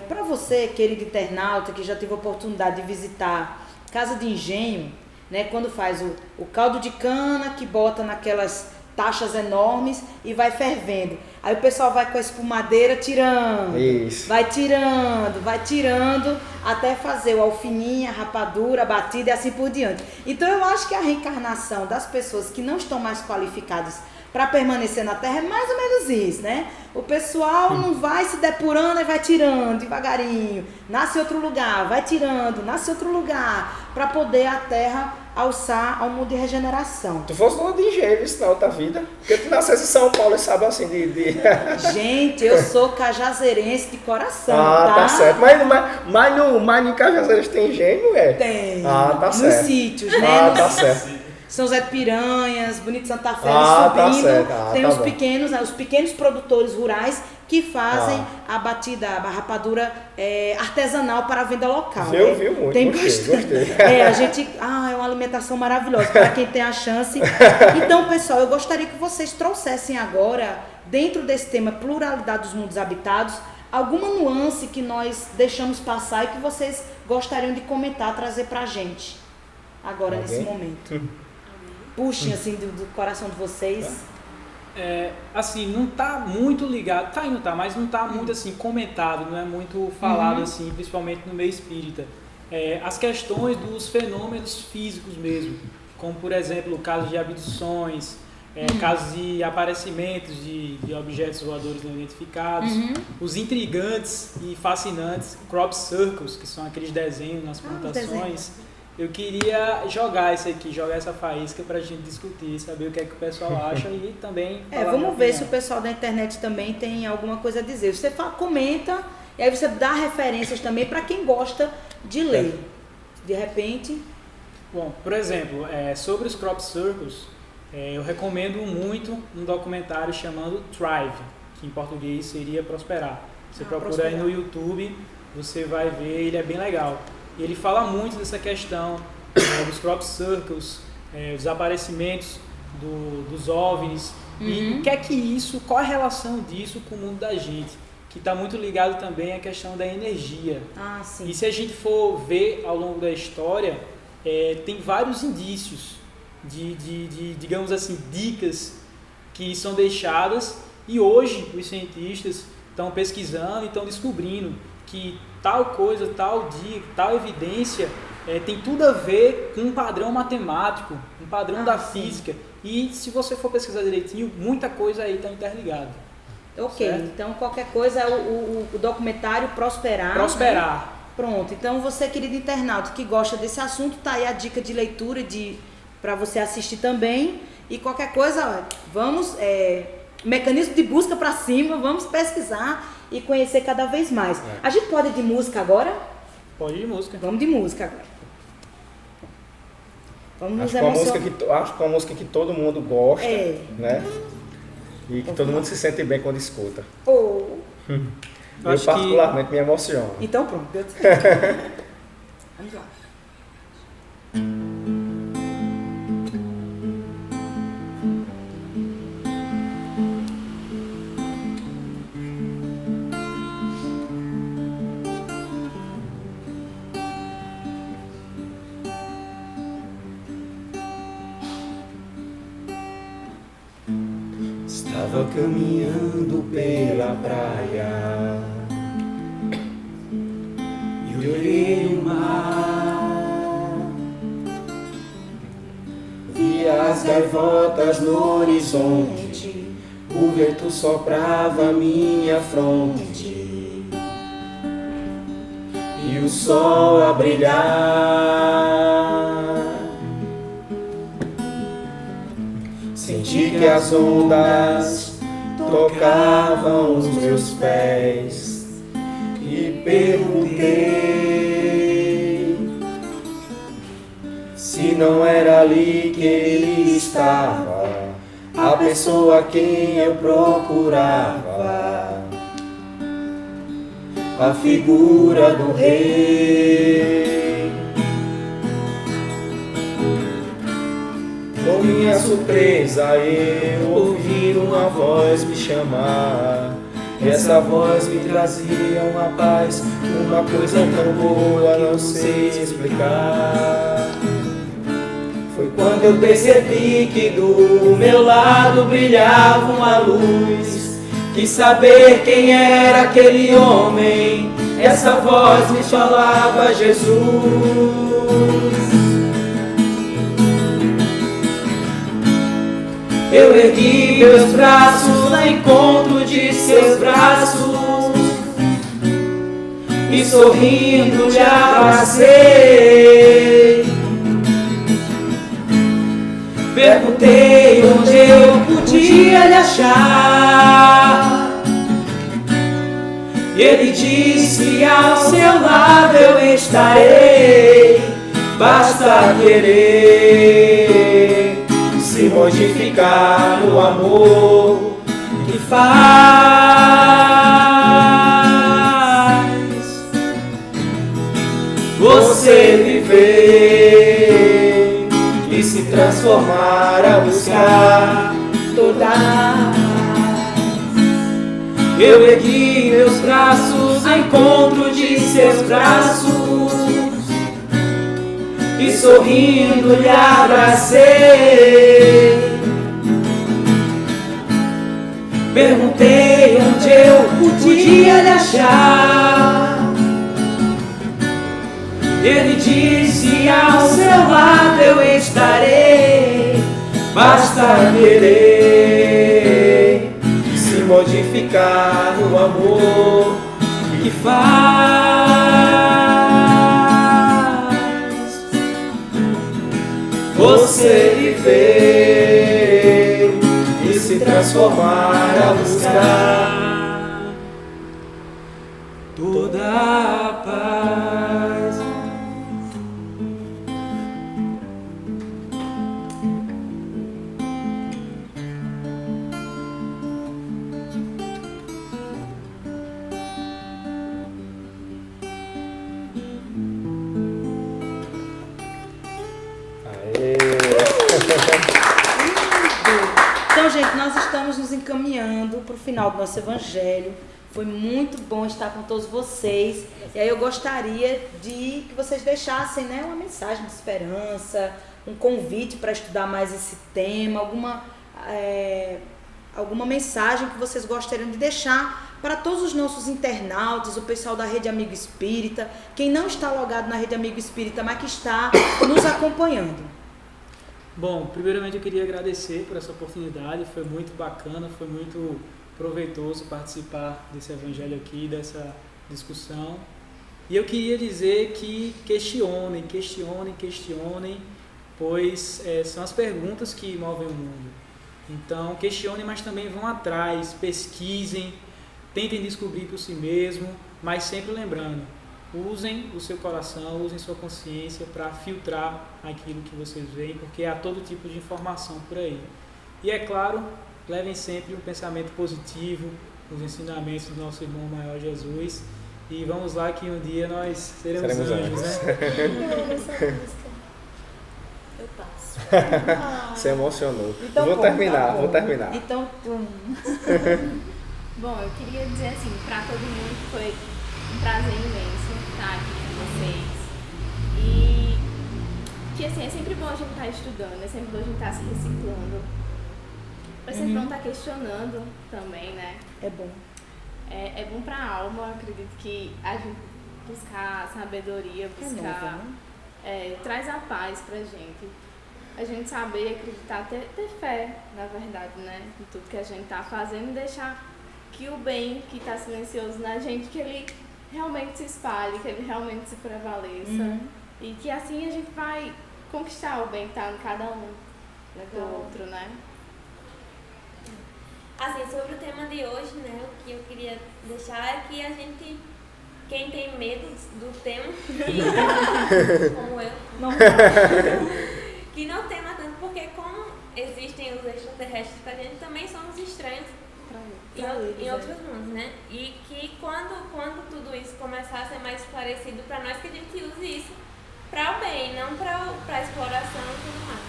para você, querido internauta, que já teve a oportunidade de visitar Casa de Engenho, né, quando faz o caldo de cana que bota naquelas taxas enormes e vai fervendo. Aí o pessoal vai com a espumadeira tirando. Isso. Vai tirando até fazer o alfininha, a rapadura, a batida e assim por diante. Então eu acho que a reencarnação das pessoas que não estão mais qualificadas para permanecer na Terra é mais ou menos isso, né? O pessoal não vai se depurando e vai tirando devagarinho, nasce outro lugar, vai tirando, nasce outro lugar, para poder a Terra alçar ao mundo de regeneração. Tu fosse dono de engenho isso na outra vida, porque tu nascesse em São Paulo e sabe assim Gente, eu sou cajazeirense de coração, tá certo. Mas em Cajazeiras tem engenho, não é? Tem. Tá certo. Nos sítios, né? Tá certo. São José de Piranhas, Bonito Santa Fé, Tá subindo, certo. tem Tá os bom. pequenos produtores rurais que fazem a batida, a rapadura artesanal para a venda local. Viu muito, tem gostei. É uma alimentação maravilhosa para quem tem a chance. Então, pessoal, eu gostaria que vocês trouxessem agora, dentro desse tema pluralidade dos mundos habitados, alguma nuance que nós deixamos passar e que vocês gostariam de comentar, trazer para a gente agora, nesse momento. Puxem assim do coração de vocês. Assim, não tá muito ligado, mas não tá muito assim comentado, não é muito falado assim, principalmente no meio espírita. As questões dos fenômenos físicos mesmo, como por exemplo, casos de abduções, casos de aparecimentos de objetos voadores não identificados, os intrigantes e fascinantes crop circles, que são aqueles desenhos nas plantações. Eu queria jogar essa faísca pra gente discutir, saber o que é que o pessoal acha e também... Vamos ver se o pessoal da internet também tem alguma coisa a dizer. Você comenta e aí você dá referências também para quem gosta de ler. De repente... Bom, por exemplo, sobre os crop circles, eu recomendo muito um documentário chamado Thrive, que em português seria Prosperar. Você procura aí no YouTube, você vai ver, ele é bem legal. E ele fala muito dessa questão dos crop circles, dos aparecimentos dos OVNIs, e o que é que isso, qual a relação disso com o mundo da gente, que está muito ligado também à questão da energia. Sim. E se a gente for ver ao longo da história, tem vários indícios de, digamos assim, dicas que são deixadas, e hoje os cientistas estão pesquisando e estão descobrindo que tal coisa, tal dia, tal evidência tem tudo a ver com um padrão matemático, um padrão da física. E se você for pesquisar direitinho, muita coisa aí está interligada. Ok, certo? Então qualquer coisa é o documentário Prosperar. Prosperar. Né? Pronto, então você, querido internauta, que gosta desse assunto, tá aí a dica de leitura para você assistir também. E qualquer coisa, vamos, mecanismo de busca para cima, vamos pesquisar e conhecer cada vez mais. A gente pode ir de música agora? Pode ir de música. Vamos de música agora. Vamos nos acho que é uma música que todo mundo gosta, né? E que todo mundo se sente bem quando escuta. Eu particularmente me emociono. Então pronto, deu certo. Vamos lá. Estava caminhando pela praia e olhei o mar, vi as gaivotas no horizonte, o vento soprava minha fronte e o sol a brilhar. Senti que as ondas tocavam os meus pés e perguntei se não era ali que ele estava, a pessoa a quem eu procurava, a figura do rei. Com minha surpresa eu ouvi uma voz me chamar. Essa voz me trazia uma paz, uma coisa tão boa, não sei explicar. Foi quando eu percebi que do meu lado brilhava uma luz. Quis saber quem era aquele homem, essa voz me falava Jesus. Eu ergui meus braços no encontro de seus braços e sorrindo lhe abracei. Perguntei onde eu podia lhe achar e ele disse: ao seu lado eu estarei, basta querer se modificar no amor que faz você viver e se transformar a buscar toda a paz. Eu ergui meus braços ao encontro de seus braços e sorrindo lhe abracei. Perguntei onde eu podia lhe achar. Ele disse: ao seu lado eu estarei, basta querer se modificar no amor que faz você viver e se transformar a buscar toda a paz. Então, gente, nós estamos nos encaminhando para o final do nosso evangelho. Foi muito bom estar com todos vocês. E aí eu gostaria de que vocês deixassem, né, uma mensagem de esperança, um convite para estudar mais esse tema, alguma mensagem que vocês gostariam de deixar para todos os nossos internautas, o pessoal da Rede Amigo Espírita, quem não está logado na Rede Amigo Espírita, mas que está nos acompanhando. Bom, primeiramente eu queria agradecer por essa oportunidade, foi muito bacana, foi muito proveitoso participar desse evangelho aqui, dessa discussão. E eu queria dizer que questionem, pois são as perguntas que movem o mundo. Então questionem, mas também vão atrás, pesquisem, tentem descobrir por si mesmo, mas sempre lembrando, usem o seu coração, usem sua consciência para filtrar aquilo que vocês veem, porque há todo tipo de informação por aí. E é claro, levem sempre um pensamento positivo, os ensinamentos do nosso irmão maior Jesus. E vamos lá que um dia nós seremos Seremos anjos, anjos. né? Eu amo essa música. Eu passo. Se emocionou. Então, vou bom, terminar, tá bom. vou terminar. Então, Bom, eu queria dizer assim, pra todo mundo que foi um prazer imenso estar aqui com vocês. E que assim, é sempre bom a gente estar estudando, é sempre bom a gente estar se reciclando. É sempre bom estar questionando também, né? é bom. É bom pra alma, acredito que a gente buscar sabedoria, buscar. Traz a paz pra gente. A gente saber acreditar, ter fé, na verdade, né? Em tudo que a gente tá fazendo e deixar que o bem que tá silencioso na gente, que ele realmente se espalhe, que ele realmente se prevaleça. E que assim a gente vai conquistar o bem que tá em cada um do outro, né? Assim, sobre o tema de hoje, né, o que eu queria deixar é que a gente, quem tem medo do tema, como eu, que não tema tanto, porque como existem os extraterrestres pra gente, também somos estranhos em outros mundos, né? E que quando tudo isso começar a ser mais esclarecido pra nós, que a gente use isso pra o bem, não pra exploração e tudo mais.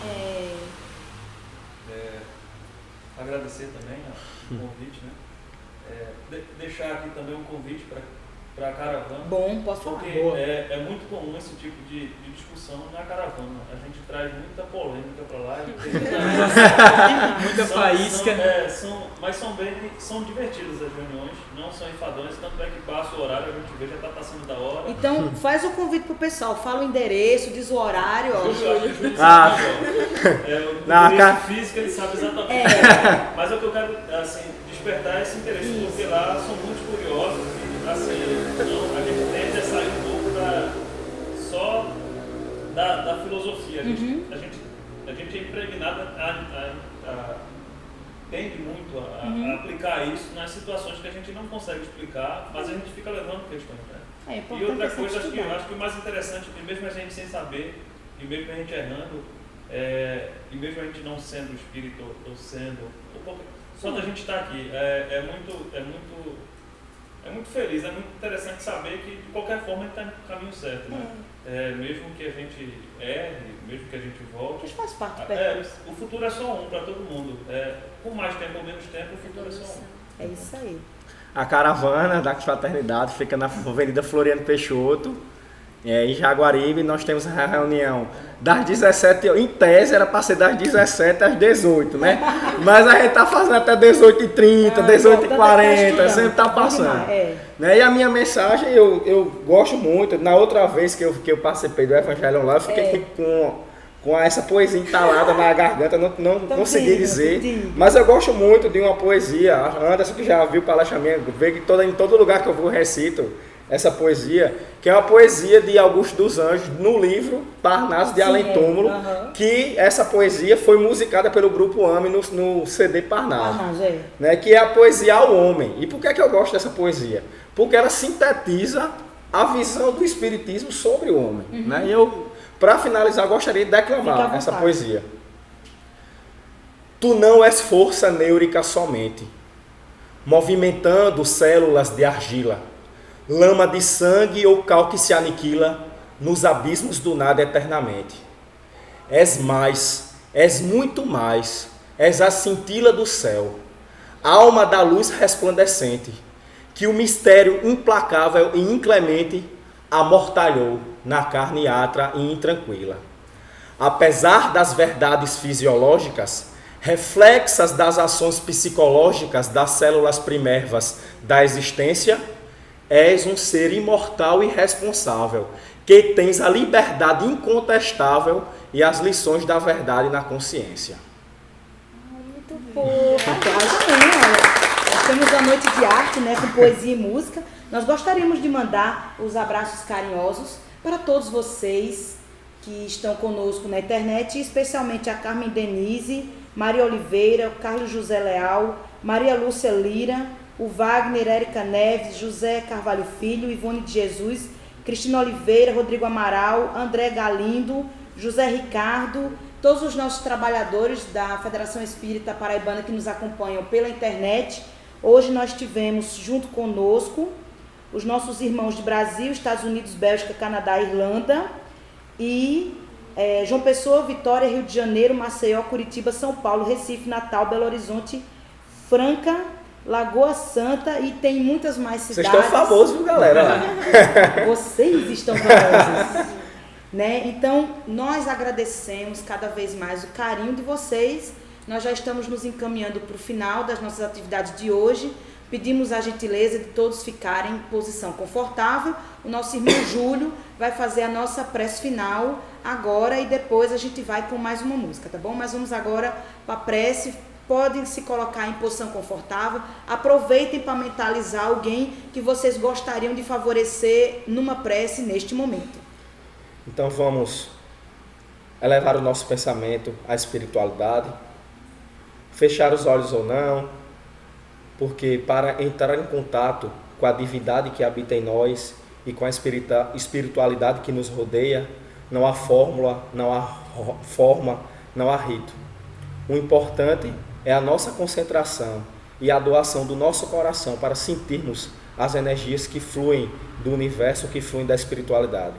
Agradecer também o convite, né? Deixar aqui também um convite para a caravana. Bom, posso falar. Porque é muito comum esse tipo de discussão na caravana. A gente traz muita polêmica para lá. Muita faísca. Mas são divertidas as reuniões, não são enfadantes, tanto é que passa o horário, a gente vê, já está passando da hora. Então, faz o convite pro pessoal, fala o endereço, diz o horário, ó. O Na interesse físico ele sabe exatamente. Mas é o que eu quero assim, despertar esse interesse, porque lá são muito curiosos. Assim, a gente tende a sair um pouco só da filosofia. A gente é impregnado, tende muito a aplicar isso nas situações que a gente não consegue explicar, mas a gente fica levando questões, né? E outra coisa, acho que o mais interessante, que mesmo a gente sem saber, e mesmo a gente errando, e mesmo a gente não sendo espírito ou sendo, só da gente estar aqui, é muito feliz, é muito interessante saber que de qualquer forma a gente está no caminho certo, né? Mesmo que a gente erre, mesmo que a gente volte. Isso faz parte do percurso. O futuro é só um para todo mundo. Com mais tempo ou menos tempo, o futuro é só um. É isso aí. A caravana da Fraternidade fica na Avenida Floriano Peixoto, em Jaguaribe. Nós temos a reunião das 17, em tese era para ser das 17 às 18, né? Mas a gente está fazendo até 18h30, 18h40, sempre está passando. Né? E a minha mensagem, eu gosto muito. Na outra vez que eu participei do Evangelho Online, eu fiquei com essa poesia entalada na garganta, não consegui dizer. Mas eu gosto muito de uma poesia. Anderson, que já viu palestra minha, vê que em todo lugar que eu vou recito essa poesia, que é uma poesia de Augusto dos Anjos, no livro Parnaso de Além Túmulo, que essa poesia foi musicada pelo Grupo AME no CD Parnaso, né, que é a poesia ao homem. E por que eu gosto dessa poesia? Porque ela sintetiza a visão do Espiritismo sobre o homem. Né? E eu, para finalizar, gostaria de declamar essa poesia. Tu não és força neurica somente, movimentando células de argila, lama de sangue ou cal que se aniquila nos abismos do nada eternamente. És mais, és muito mais, és a cintila do céu, alma da luz resplandecente, que o mistério implacável e inclemente amortalhou na carne atra e intranquila. Apesar das verdades fisiológicas, reflexas das ações psicológicas das células primérvias da existência, és um ser imortal e responsável, que tens a liberdade incontestável e as lições da verdade na consciência. Muito bom. Nós temos a noite de arte, né, com poesia e música. Nós gostaríamos de mandar os abraços carinhosos para todos vocês que estão conosco na internet, especialmente a Carmen Denise, Maria Oliveira, o Carlos José Leal, Maria Lúcia Lira, o Wagner, Érica Neves, José Carvalho Filho, Ivone de Jesus, Cristina Oliveira, Rodrigo Amaral, André Galindo, José Ricardo, todos os nossos trabalhadores da Federação Espírita Paraibana que nos acompanham pela internet, Hoje nós tivemos junto conosco os nossos irmãos de Brasil, Estados Unidos, Bélgica, Canadá, Irlanda e João Pessoa, Vitória, Rio de Janeiro, Maceió, Curitiba, São Paulo, Recife, Natal, Belo Horizonte, Franca, Lagoa Santa e tem muitas mais cidades. Vocês estão famosos, viu, galera? Vocês estão famosos. Né? Então, nós agradecemos cada vez mais o carinho de vocês. Nós já estamos nos encaminhando para o final das nossas atividades de hoje. Pedimos a gentileza de todos ficarem em posição confortável. O nosso irmão Júlio vai fazer a nossa prece final agora e depois a gente vai com mais uma música, tá bom? Mas vamos agora para a prece. Podem se colocar em posição confortável. Aproveitem para mentalizar alguém que vocês gostariam de favorecer numa prece neste momento. Então vamos elevar o nosso pensamento à espiritualidade, fechar os olhos ou não, porque para entrar em contato com a divindade que habita em nós e com a espiritualidade que nos rodeia, não há fórmula, não há forma, não há rito. O importante é a nossa concentração e a doação do nosso coração para sentirmos as energias que fluem do universo, que fluem da espiritualidade.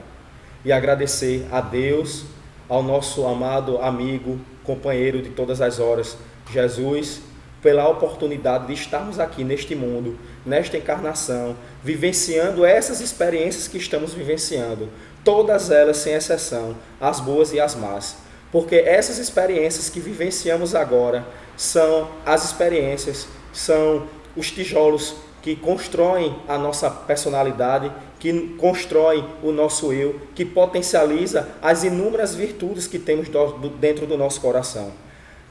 E agradecer a Deus, ao nosso amado amigo, companheiro de todas as horas, Jesus, pela oportunidade de estarmos aqui neste mundo, nesta encarnação, vivenciando essas experiências que estamos vivenciando, todas elas sem exceção, as boas e as más. Porque essas experiências que vivenciamos agora são as experiências, são os tijolos que constroem a nossa personalidade, que constroem o nosso eu, que potencializa as inúmeras virtudes que temos dentro do nosso coração.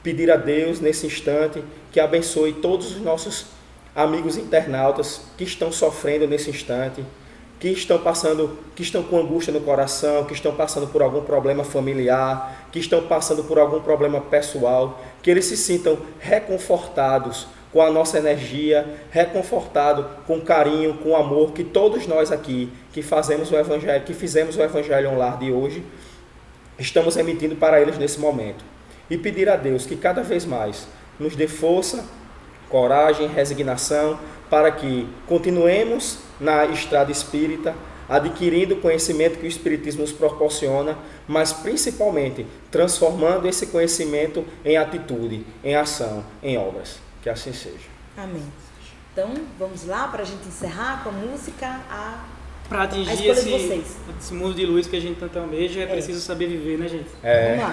Pedir a Deus nesse instante que abençoe todos os nossos amigos internautas que estão sofrendo nesse instante, que estão com angústia no coração, que estão passando por algum problema familiar, que estão passando por algum problema pessoal, que eles se sintam reconfortados com a nossa energia, reconfortado com carinho, com amor, que todos nós aqui que fizemos o Evangelho Online de hoje, estamos emitindo para eles nesse momento. E pedir a Deus que cada vez mais nos dê força, coragem, resignação, para que continuemos na estrada espírita, adquirindo o conhecimento que o Espiritismo nos proporciona, mas principalmente transformando esse conhecimento em atitude, em ação, em obras. Que assim seja. Amém. Então, vamos lá para a gente encerrar com a música, para atingir esse mundo de luz que a gente tanto almeja, é preciso saber viver, né, gente? Vamos lá.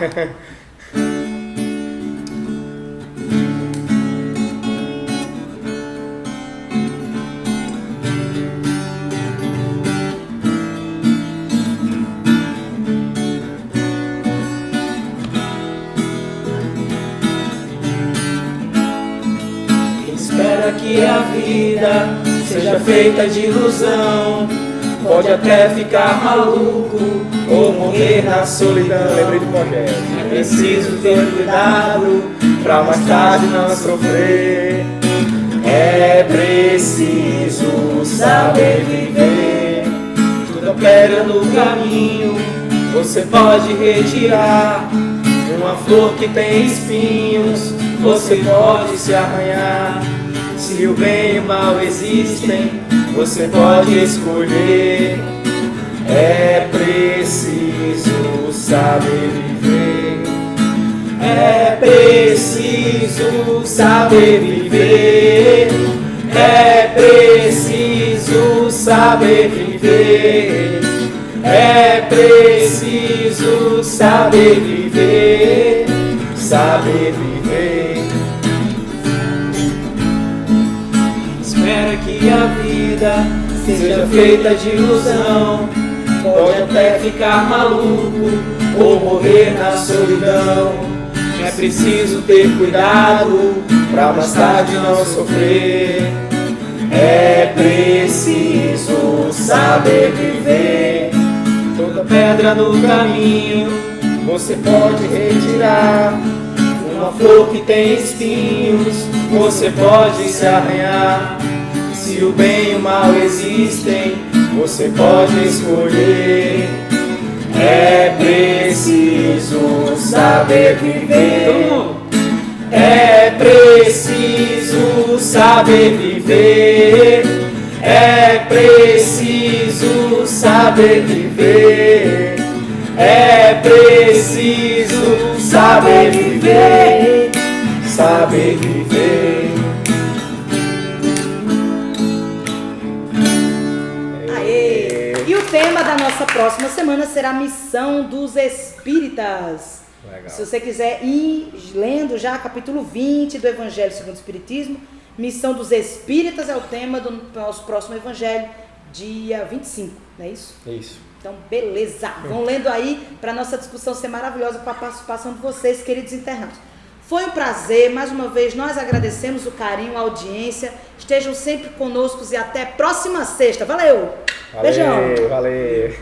Que a vida seja feita de ilusão, pode até ficar maluco ou morrer na solidão. Lembrei do projeto. É preciso ter cuidado pra mais tarde não sofrer. É preciso saber viver. Toda pedra no caminho você pode retirar. Uma flor que tem espinhos você pode se arranhar. Se o bem e o mal existem, você pode escolher. É preciso saber viver. É preciso saber viver. É preciso saber viver. É preciso saber viver. Saber viver. Espera que a vida seja feita de ilusão, pode até ficar maluco ou morrer na solidão. É preciso ter cuidado pra mais tarde não sofrer. É preciso saber viver. Toda pedra no caminho você pode retirar. Uma flor que tem espinhos você pode se arranhar. Se o bem e o mal existem, você pode escolher. É preciso saber viver. É preciso saber viver. É preciso saber viver. É preciso saber viver. Saber viver. E o tema da nossa próxima semana será a missão dos espíritas. Legal. Se você quiser ir lendo já capítulo 20 do Evangelho segundo o Espiritismo, missão dos espíritas é o tema do nosso próximo evangelho, dia 25, não é isso? Isso. Então, beleza. Vão lendo aí para nossa discussão ser maravilhosa com a participação de vocês, queridos internautas. Foi um prazer, mais uma vez nós agradecemos o carinho, a audiência. Estejam sempre conosco e até próxima sexta. Valeu! Beijão! Valeu!